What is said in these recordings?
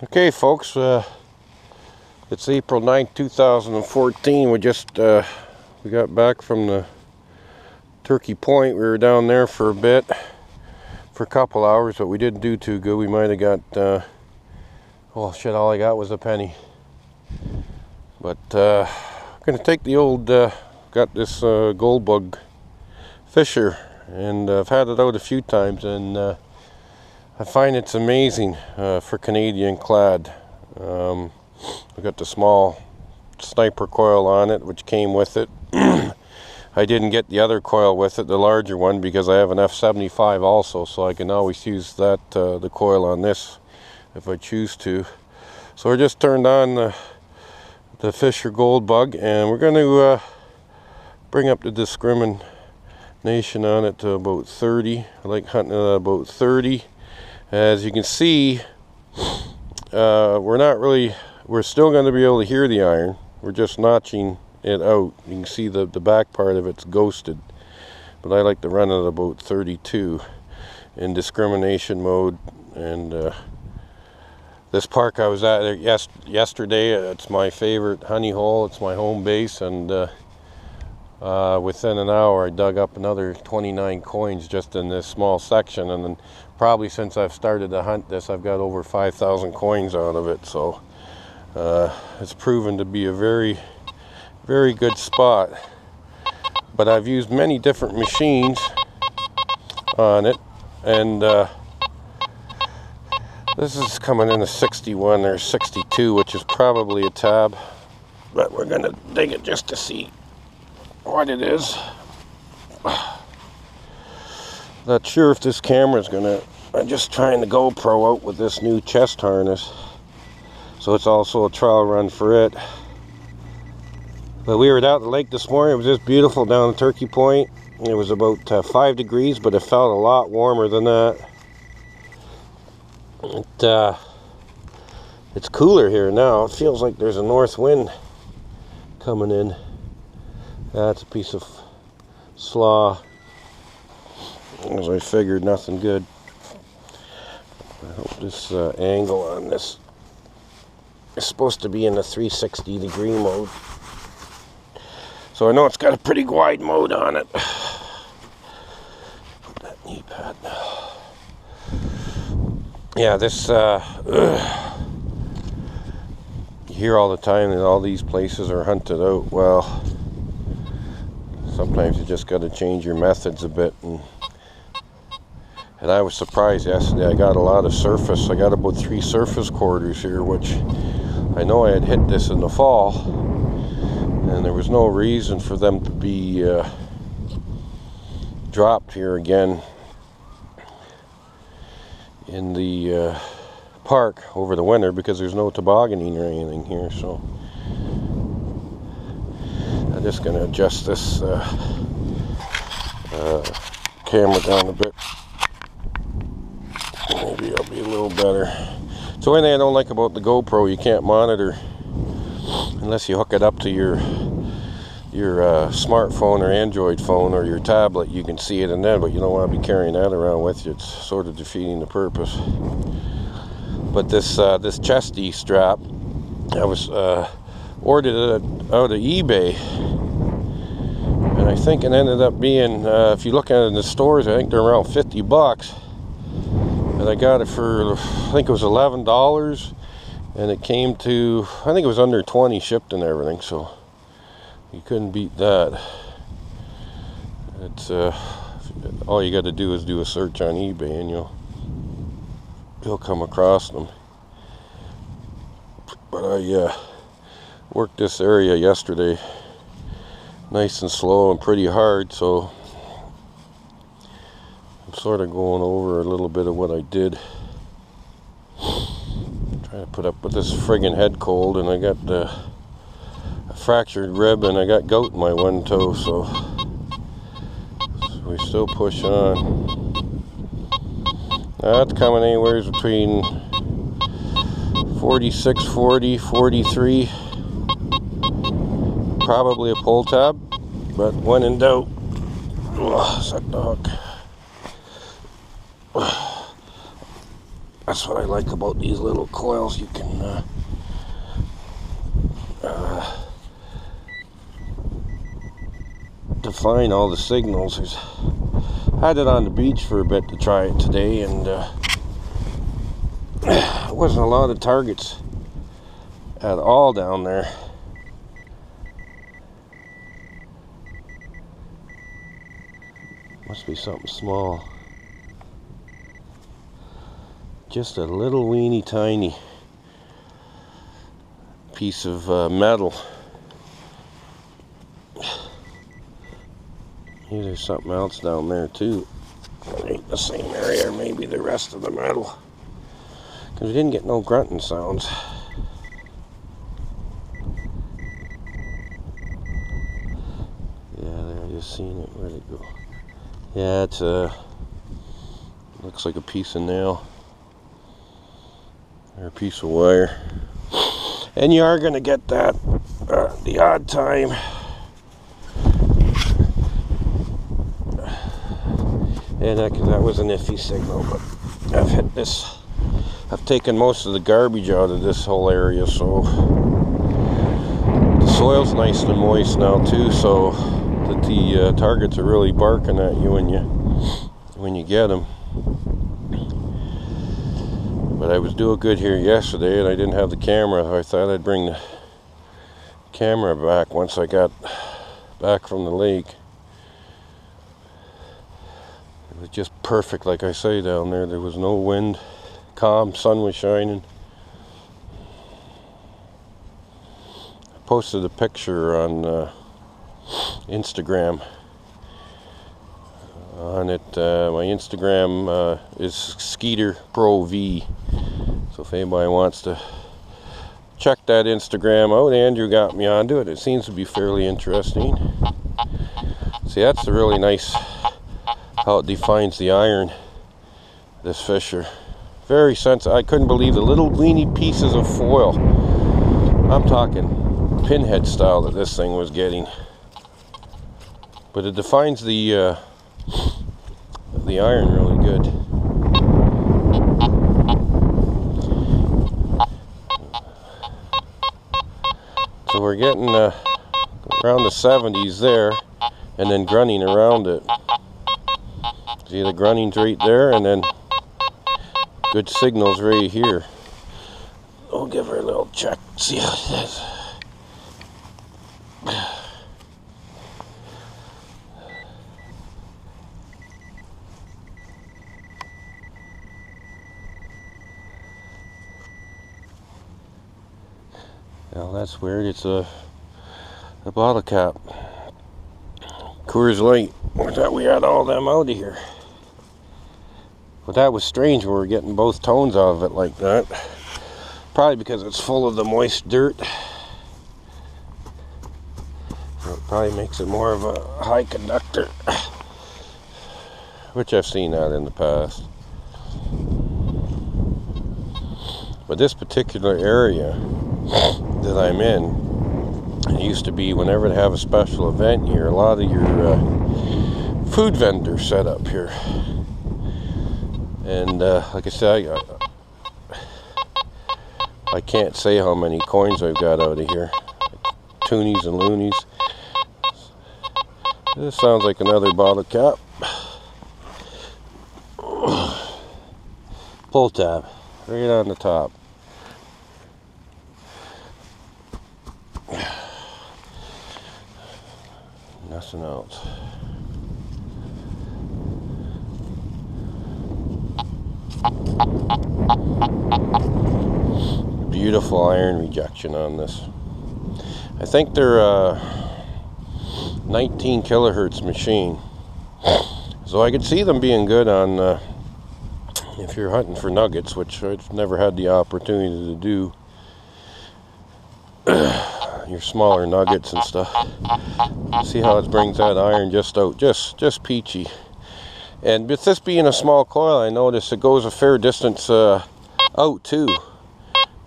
Okay, folks, it's April 9th, 2014. We got back from the Turkey Point. We were down there for a bit, for a couple hours, but we didn't do too good. We might have got, well, shit, all I got was a penny. But I'm going to take the old, got this gold bug fisher, and I've had it out a few times, and I find it's amazing for Canadian clad. We got the small sniper coil on it, which came with it. I didn't get the other coil with it, the larger one, because I have an F75 also, so I can always use that the coil on this if I choose to. So we're just turned on the Fisher Gold Bug, and we're going to bring up the discrimination on it to about 30. I like hunting at about 30. As you can see, we're still going to be able to hear the iron. We're just notching it out. You can see the back part of it's ghosted, but I like to run it about 32 in discrimination mode. And this park I was at yesterday, it's my favorite honey hole. It's my home base, and within an hour I dug up another 29 coins just in this small section, and then probably since I've started to hunt this, I've got over 5,000 coins out of it. So it's proven to be a very, very good spot. But I've used many different machines on it, and this is coming in a 61 or 62, which is probably a tab, but we're gonna dig it just to see what it is. Not sure if this camera's gonna, I'm just trying the GoPro out with this new chest harness, so it's also a trial run for it. But we were out at the lake this morning. It was just beautiful down at Turkey Point. It was about 5 degrees, but it felt a lot warmer than that. It's cooler here now. It feels like there's a north wind coming in. That's a piece of slaw. As I figured, nothing good. I hope this angle on this is supposed to be in the 360 degree mode. So I know it's got a pretty wide mode on it. Put that knee pad. Yeah, this you hear all the time that all these places are hunted out. Well, sometimes you just got to change your methods a bit, and I was surprised yesterday. I got a lot of surface. I got about 3 surface quarters here, which I know I had hit this in the fall, and there was no reason for them to be dropped here again in the park over the winter, because there's no tobogganing or anything here. So I'm just going to adjust this camera down a bit. Maybe it'll be a little better. So one thing I don't like about the GoPro, you can't monitor unless you hook it up to your smartphone or Android phone or your tablet. You can see it in there, but you don't want to be carrying that around with you. It's sort of defeating the purpose. But this chesty strap, I was ordered it out of eBay, and I think it ended up being, if you look at it in the stores, I think they're around 50 bucks. And I got it for, I think it was $11, and it came to, I think it was under 20 shipped and everything, so you couldn't beat that. It's all you got to do is do a search on eBay, and you'll come across them. But I worked this area yesterday nice and slow and pretty hard, so I'm sort of going over a little bit of what I did. Trying to put up with this friggin' head cold, and I got a fractured rib, and I got gout in my one toe, so we still push on. That's coming anywhere between 46, 40, 43. Probably a pull tab, but when in doubt, suck the hook. That's what I like about these little coils. You can define all the signals. I had it on the beach for a bit to try it today, and there wasn't a lot of targets at all down there. Must be something small. Just a little weeny tiny piece of metal. Maybe there's something else down there too. It ain't the same area, or maybe the rest of the metal. Because we didn't get no grunting sounds. Yeah, there, I just seen it. Where'd it go? Yeah, it's looks like a piece of nail. Or a piece of wire. And you are going to get that the odd time. And that was an iffy signal, but I've hit this. I've taken most of the garbage out of this whole area, so the soil's nice and moist now too, so that the targets are really barking at you when you get them. But I was doing good here yesterday, and I didn't have the camera. I thought I'd bring the camera back once I got back from the lake. It was just perfect, like I say, down there. There was no wind, calm, sun was shining. I posted a picture on Instagram. On it, my Instagram is GOPR0. So if anybody wants to check that Instagram out, Andrew got me onto it. It seems to be fairly interesting. See, that's the really nice how it defines the iron. This fisher, very sensitive. I couldn't believe the little weeny pieces of foil. I'm talking pinhead style that this thing was getting. But it defines the iron really good. So we're getting around the 70s there, and then grunting around it. See, the grunting's right there, and then good signals right here. I'll give her a little check, see how it is. Now that's weird. It's a bottle cap. Coors Light. I thought we had all them out of here. But that was strange when we were getting both tones out of it like that. Probably because it's full of the moist dirt. It probably makes it more of a high conductor. Which I've seen that in the past. But this particular area that I'm in, it used to be whenever they have a special event here, a lot of your food vendors set up here. And like I said, I can't say how many coins I've got out of here. Toonies and loonies. This sounds like another bottle cap. Pull tab, right on the top. Nothing else. Beautiful iron rejection on this. I think they're a 19 kilohertz machine. So I could see them being good on if you're hunting for nuggets, which I've never had the opportunity to do. Your smaller nuggets and stuff. See how it brings that iron just out, just peachy. And with this being a small coil, I notice it goes a fair distance out too,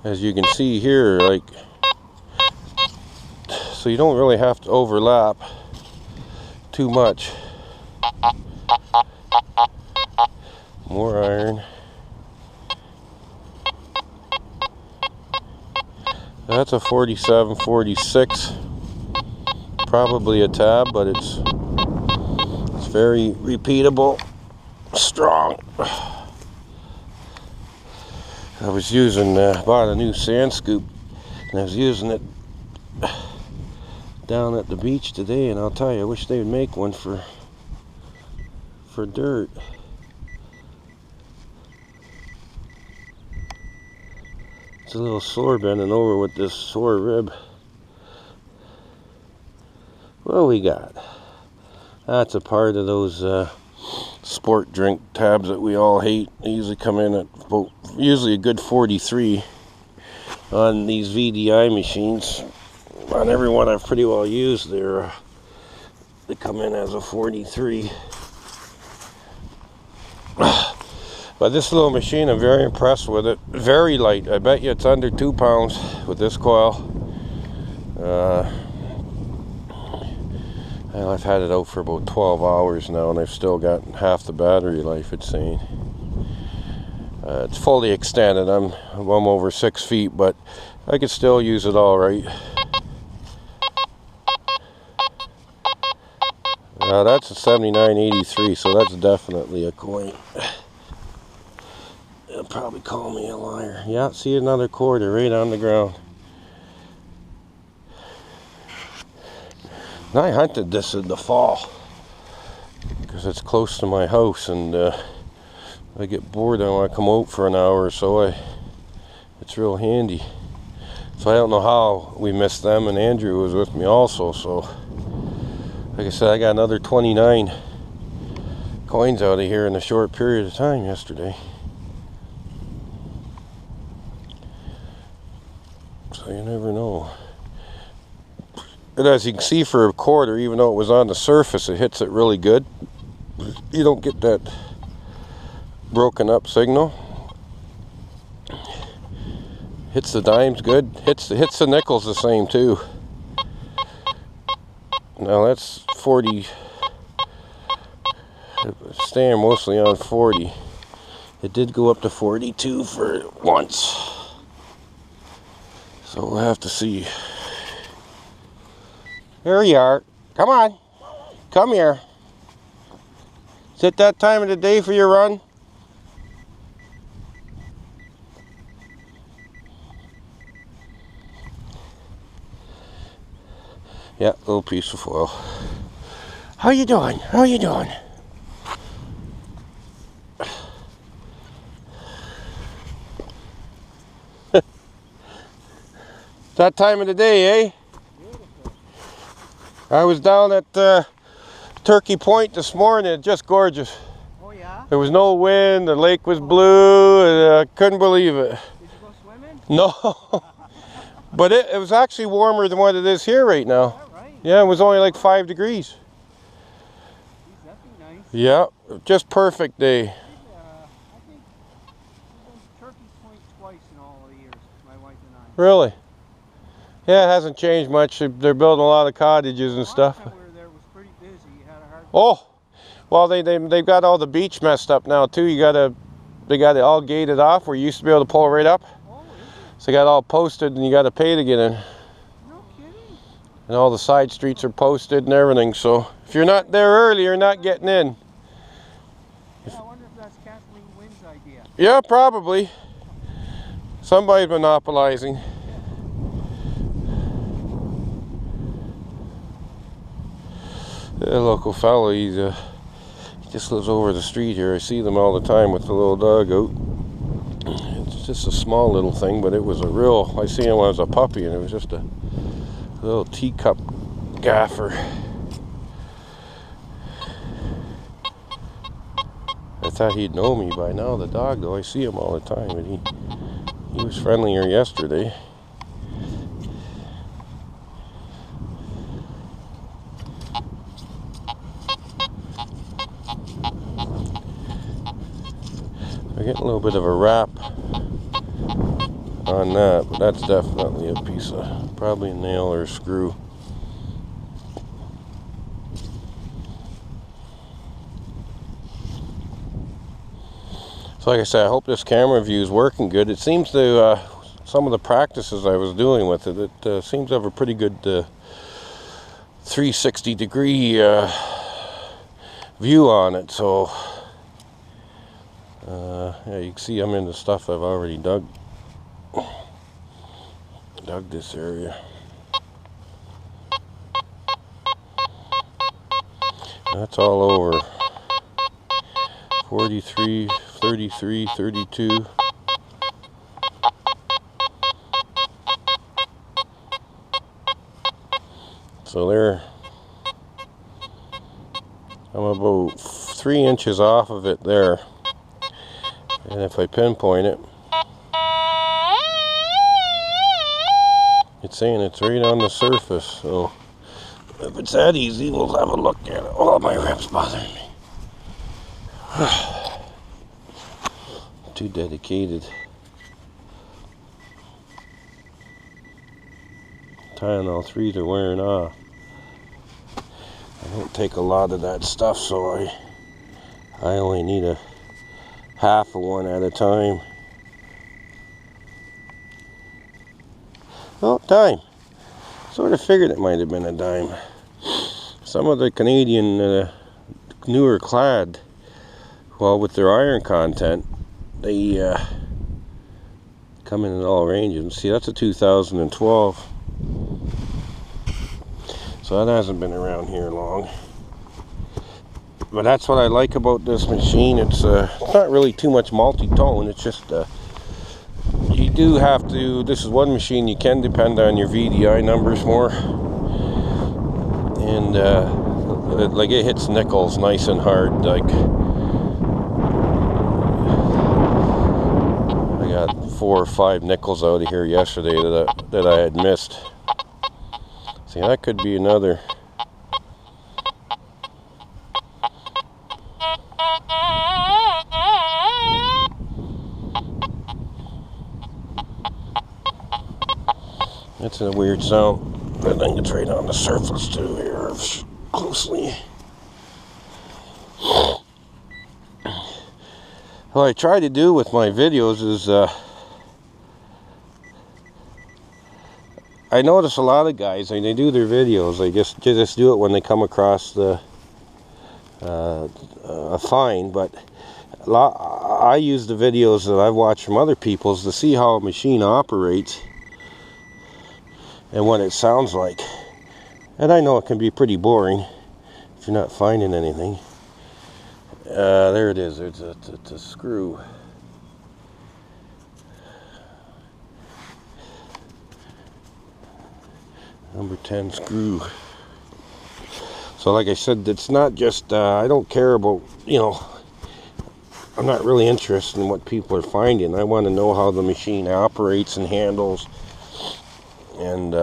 as you can see here. Like, so you don't really have to overlap too much. More iron. That's a 47, 46. Probably a tab, but it's very repeatable, strong. I was using, bought a new sand scoop, and I was using it down at the beach today, and I'll tell you, I wish they would make one for dirt. It's a little sore bending over with this sore rib. What we got? That's a part of those sport drink tabs that we all hate. They usually come in at about, usually a good 43 on these VDI machines. On every one I've pretty well used, they come in as a 43. But this little machine, I'm very impressed with it. Very light. I bet you it's under 2 pounds with this coil. Well, I've had it out for about 12 hours now, and I've still got half the battery life, it's saying. It's fully extended. I'm over 6 feet, but I could still use it all right. That's a 79.83, so that's definitely a coin. They'll probably call me a liar. Yeah, see, another quarter right on the ground. I hunted this in the fall because it's close to my house, and I get bored. I want to come out for an hour or so. It's real handy. So I don't know how we missed them, and Andrew was with me also. So, like I said, I got another 29 coins out of here in a short period of time yesterday. So you never know. And as you can see, for a quarter, even though it was on the surface, it hits it really good. You don't get that broken up signal. Hits the dimes good. Hits the nickels the same too. Now that's 40. Staying mostly on 40. It did go up to 42 for once. So we'll have to see. There you are. Come on. Come here. Is it that time of the day for your run? Yeah, little piece of foil. How you doing? How you doing? That time of the day, eh? I was down at Turkey Point this morning, just gorgeous. Oh yeah? There was no wind, the lake was blue, and I couldn't believe it. Did you go swimming? No, but it was actually warmer than what it is here right now. Is that right? Yeah, it was only like 5 degrees. Geez, that'd be nice. Yeah, just perfect day. I think we've been to Turkey Point twice in all the years, my wife and I. Really? Yeah, it hasn't changed much. They're building a lot of cottages and stuff. Last time we were there, it was pretty busy. You had a hard time. Oh, well, they've got all the beach messed up now too. They got it all gated off where you used to be able to pull right up. Oh, is it? So they got all posted, and you got to pay to get in. No kidding. And all the side streets are posted and everything. So if you're not there early, you're not getting in. Yeah, I wonder if that's Kathleen Wynn's idea. Yeah, probably. Somebody's monopolizing. The local fellow, he just lives over the street here. I see them all the time with the little dog out. It's just a small little thing, but it was a real, I seen him when I was a puppy, and it was just a little teacup gaffer. I thought he'd know me by now, the dog, though. I see him all the time, and he was friendlier yesterday. I get a little bit of a wrap on that, but that's definitely a piece of, probably a nail or a screw. So like I said, I hope this camera view is working good. It seems to some of the practices I was doing with it, it seems to have a pretty good 360 degree view on it. So yeah, you can see I'm into stuff I've already dug this area. That's all over 43, 33, 32. So there, I'm about 3 inches off of it there, and if I pinpoint it, it's saying it's right on the surface. So if it's that easy, we'll have a look at it. Oh, my ribs bothering me. Too dedicated. Tylenol 3s are wearing off. I don't take a lot of that stuff, so I only need a half of one at a time. Oh, dime. Sort of figured it might have been a dime. Some of the Canadian newer clad, well, with their iron content, they come in all ranges. See, that's a 2012. So that hasn't been around here long. But that's what I like about this machine. It's not really too much multi-tone. It's just you do have to, this is one machine you can depend on your VDI numbers more. And like it hits nickels nice and hard. Like I got 4 or 5 nickels out of here yesterday that I had missed. See, that could be another. That's a weird sound. I think it's right on the surface too here, closely. What I try to do with my videos is I notice a lot of guys, when they do their videos, they just do it when they come across a find. But I use the videos that I've watched from other people's to see how a machine operates and what it sounds like. And I know it can be pretty boring if you're not finding anything. There it is. It's a screw. Number 10 screw. So like I said, it's not just, I don't care about, you know, I'm not really interested in what people are finding. I want to know how the machine operates and handles. And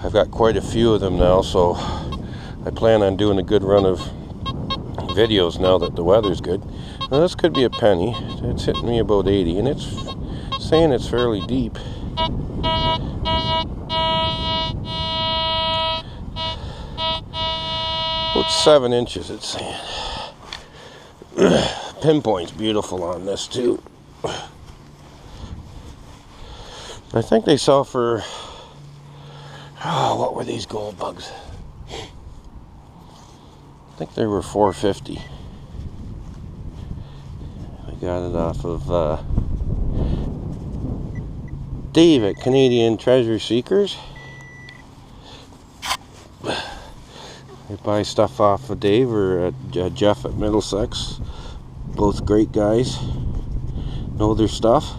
I've got quite a few of them now, so I plan on doing a good run of videos now that the weather's good. Now this could be a penny. It's hitting me about 80, and it's saying it's fairly deep. About 7 inches, it's saying. Pinpoint's beautiful on this too. I think they sell for, oh, what were these gold bugs? I think they were $4.50. I got it off of Dave at Canadian Treasure Seekers. I buy stuff off of Dave or Jeff at Middlesex. Both great guys. Know their stuff.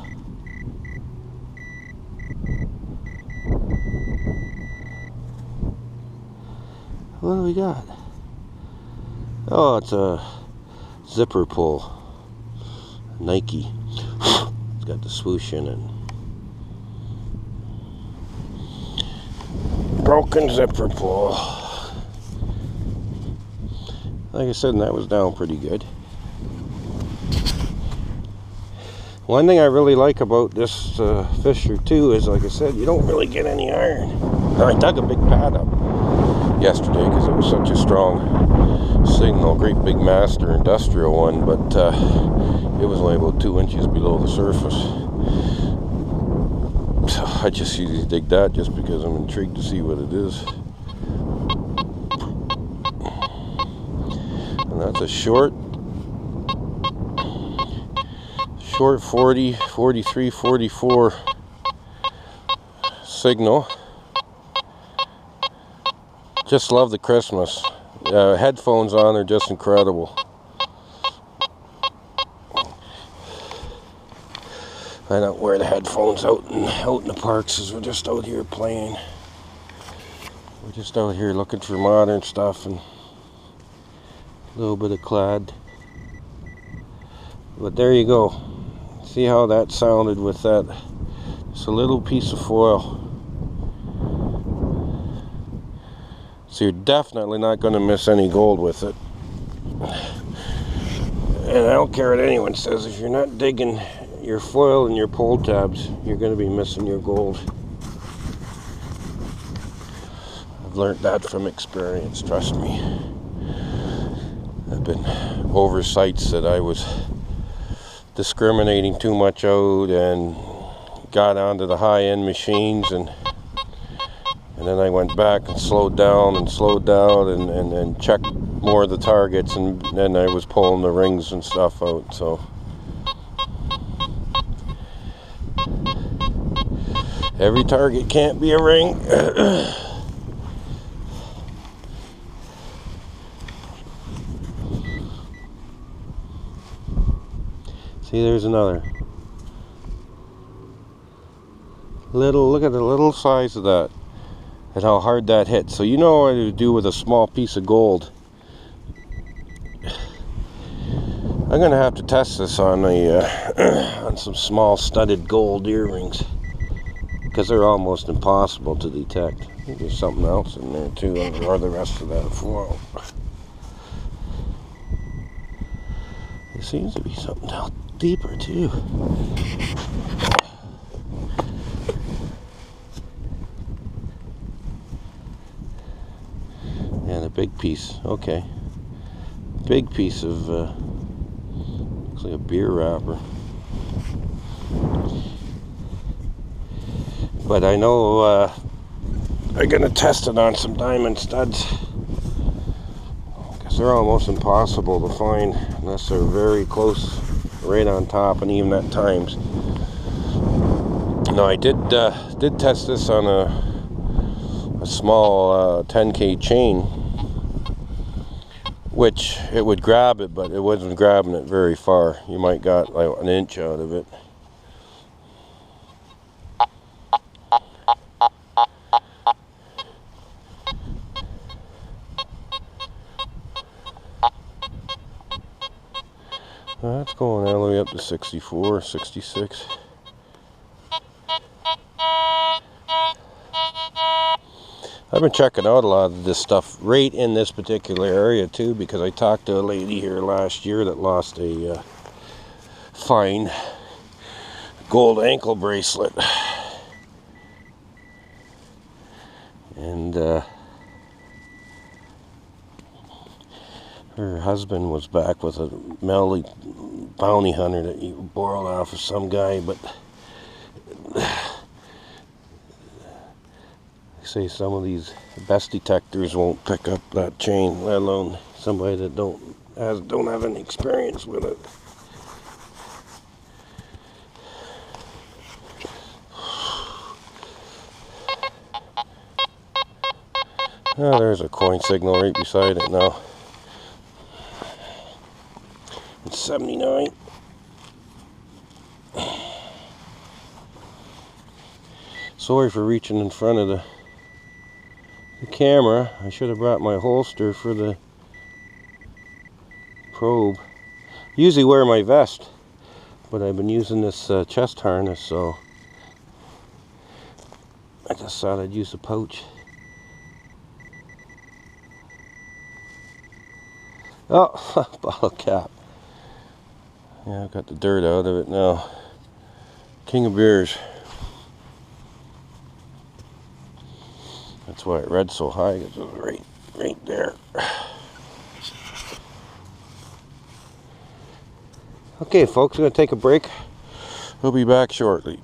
What do we got? Oh, it's a zipper pull. Nike. It's got the swoosh in it. Broken zipper pull. Like I said, that was down pretty good. One thing I really like about this fisher too is, like I said, you don't really get any iron. I dug a big pad up. yesterday because it was such a strong signal, great big master industrial one, but it was only about 2 inches below the surface. So I just usually dig that just because I'm intrigued to see what it is. And that's a short 40, 43, 44 signal. Just love the Christmas. Headphones on are just incredible. I don't wear the headphones out in the parks as we're just out here playing. We're just out here looking for modern stuff and a little bit of clad. But there you go. See how that sounded with that. Just a little piece of foil. So you're definitely not going to miss any gold with it. And I don't care what anyone says, if you're not digging your foil and your pull tabs, you're going to be missing your gold. I've learned that from experience, trust me. I've been over sites that I was discriminating too much out and got onto the high-end machines, and then I went back and slowed down and checked more of the targets, and then I was pulling the rings and stuff out. So every target can't be a ring. See, there's another. Look at the little size of that and how hard that hit. So you know what to do with a small piece of gold. I'm gonna have to test this on on some small studded gold earrings because they're almost impossible to detect. I think there's something else in there too, or the rest of that foil. There seems to be something down deeper too. And a big piece. Okay, big piece of looks like a beer wrapper. But I know I'm gonna test it on some diamond studs because they're almost impossible to find unless they're very close, right on top, and even at times. Now I did test this on a small 10K chain, which it would grab it, but it wasn't grabbing it very far. You might got like an inch out of it. That's going all the way up to 64, 66. I've been checking out a lot of this stuff right in this particular area too, because I talked to a lady here last year that lost a fine gold ankle bracelet. And her husband was back with a Melly bounty hunter that he borrowed off of some guy, but they say some of these best detectors won't pick up that chain, let alone somebody that don't have any experience with it. Oh, there's a coin signal right beside it now. It's 79. Sorry for reaching in front of the camera. I should have brought my holster for the probe. Usually wear my vest, but I've been using this chest harness, so I just thought I'd use a pouch. Oh, bottle cap. Yeah, I've got the dirt out of it now. King of beers. That's why it read so high. It was right there. Okay, folks, I'm going to take a break. We'll be back shortly.